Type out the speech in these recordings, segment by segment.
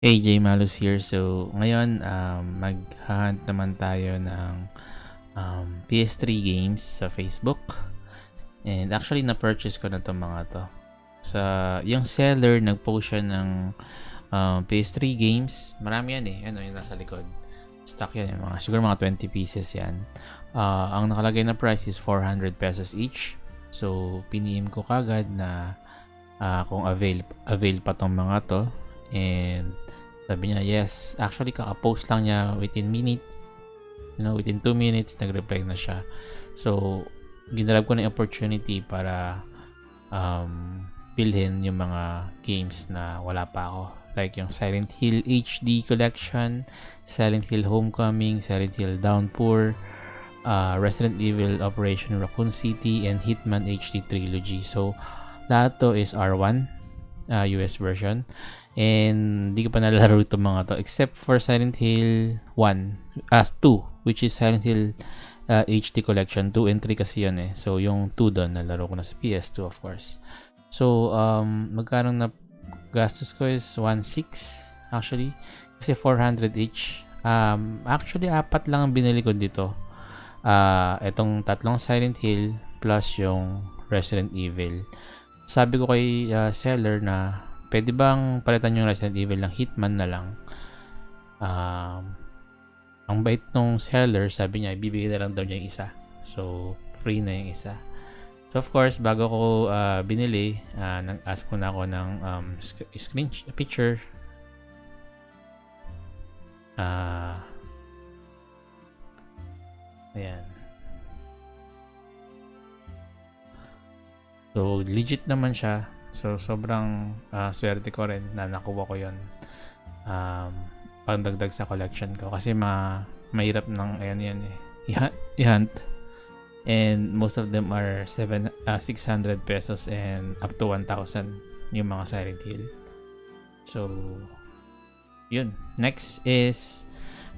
AJ Malus here. So, ngayon, maghahunt naman tayo ng PS3 games sa Facebook. And actually, na-purchase ko na itong mga to. Yung seller, nag-post siya ng PS3 games. Marami yan eh. Ano yung nasa likod. Stock yan. Siguro mga 20 pieces yan. Ang nakalagay na price is 400 pesos each. So, piniem ko kagad na kung avail pa tong mga to. And sabi niya, yes. Actually, kaka-post lang niya within 2 minutes, nag-reply na siya. So, ginrab ko na yung opportunity para bilhin yung mga games na wala pa ako. Like yung Silent Hill HD Collection, Silent Hill Homecoming, Silent Hill Downpour, Resident Evil Operation Raccoon City, and Hitman HD Trilogy. So, lahat to is R1, US version. And hindi ko pa nalalaro itong mga to except for Silent Hill 2, which is Silent Hill HD Collection. 2 and 3 kasi yun eh. So yung 2 doon nalaro ko na sa PS2 of course. So magkano na gastos ko is 1.6 actually kasi 400 each. Actually 4 lang ang binili ko dito. Itong tatlong Silent Hill plus yung Resident Evil. Sabi ko kay seller na pwede bang palitan yung Resident Evil ng Hitman na lang. Ang bait nung seller, sabi niya ibibigay na lang daw niya yung isa. So free na yung isa. So of course, bago ko binili, nag-ask ko na ako ng screen picture. Ayan. So legit naman siya. So sobrang swerte ko rin na nakuha ko yon pagdagdag sa collection ko kasi mahirap ng yan i-hunt, and most of them are 600 pesos and up to 1,000 yung mga Silent Hill. So yun, next is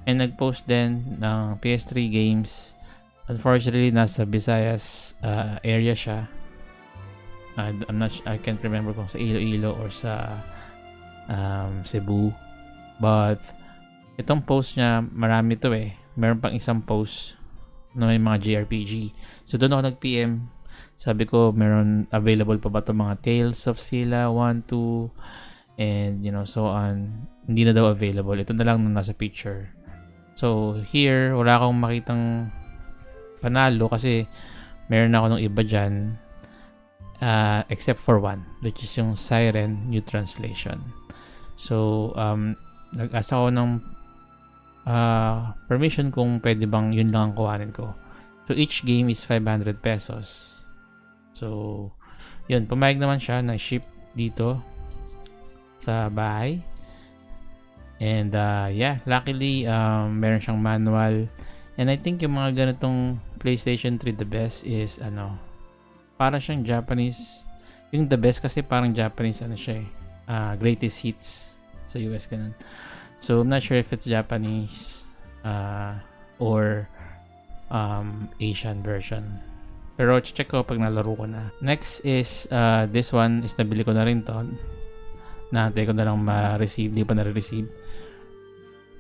nag-post din ng PS3 games. Unfortunately nasa Visayas area siya. I can't remember kung sa Iloilo or sa Cebu. But itong post niya, marami to eh. Meron pang isang post na may mga JRPG. So doon ako nag-PM. Sabi ko, meron available pa ba itong mga Tales of Sila 1, 2, and so on. Hindi na daw available. Ito na lang nung nasa picture. So here, wala akong makitang panalo kasi meron ako nung iba dyan. Except for one, which is yung Siren New Translation. So nag-ask ako ng permission kung pwede bang yun lang ang kuhanin ko. So each game is 500 pesos. So yun, pumayag naman siya na ship dito sa bahay. And luckily meron siyang manual. And I think yung mga ganitong PlayStation 3 the best is parang siyang Japanese. Yung the best kasi parang Japanese siya eh. Greatest hits sa US ganun. So I'm not sure if it's Japanese or Asian version. Pero check ko pag nalaro ko na. Next is this one is nabili ko na rin to. Naantay ko na lang ma-receive. Di pa na-receive.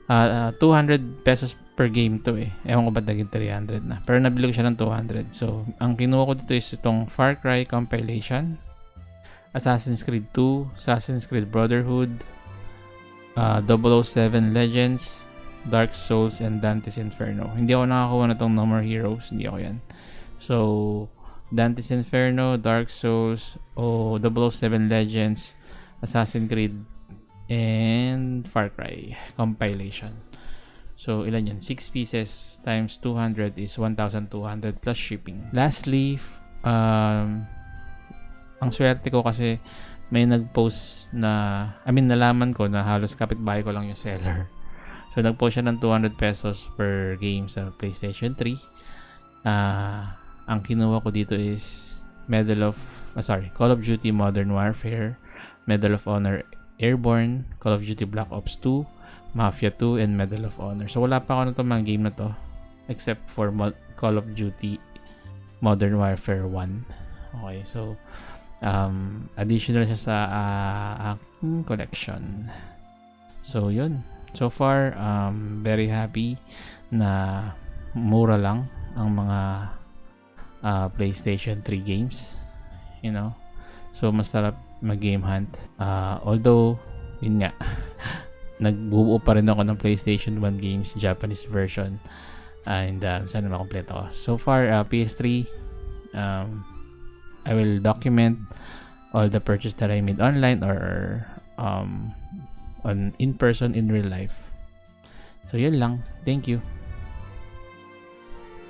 200 pesos per game to eh. Ewan ko ba't naging 300 na. Pero nabili ko siya ng 200. So, ang kinuha ko dito is itong Far Cry Compilation, Assassin's Creed 2, Assassin's Creed Brotherhood, 007 Legends, Dark Souls, and Dante's Inferno. Hindi ako nakakuha na itong No More Heroes. Hindi ako yan. So, Dante's Inferno, Dark Souls, 007 Legends, Assassin's Creed, and Far Cry Compilation. So ilan yan? 6 pieces times 200 is 1,200 plus shipping. Lastly, ang swerte ko kasi may nag-post na, nalaman ko na halos kapitbahay ko lang yung seller. So nag-post siya ng 200 pesos per game sa PlayStation 3. Ang kinuha ko dito is Call of Duty Modern Warfare, Medal of Honor Airborne, Call of Duty Black Ops 2, Mafia 2, and Medal of Honor. So wala pa ako na itong mga game na to except for Call of Duty Modern Warfare 1. Okay, so additional siya sa aking collection. So yun. So far, very happy na mura lang ang mga PlayStation 3 games. You know? So mas sarap mag-game hunt. Although, yun nga, nagbubuo pa rin ako ng PlayStation 1 games, Japanese version. And sana makompleto ko. So far, PS3, I will document all the purchase that I made online or on in person in real life. So yun lang. Thank you.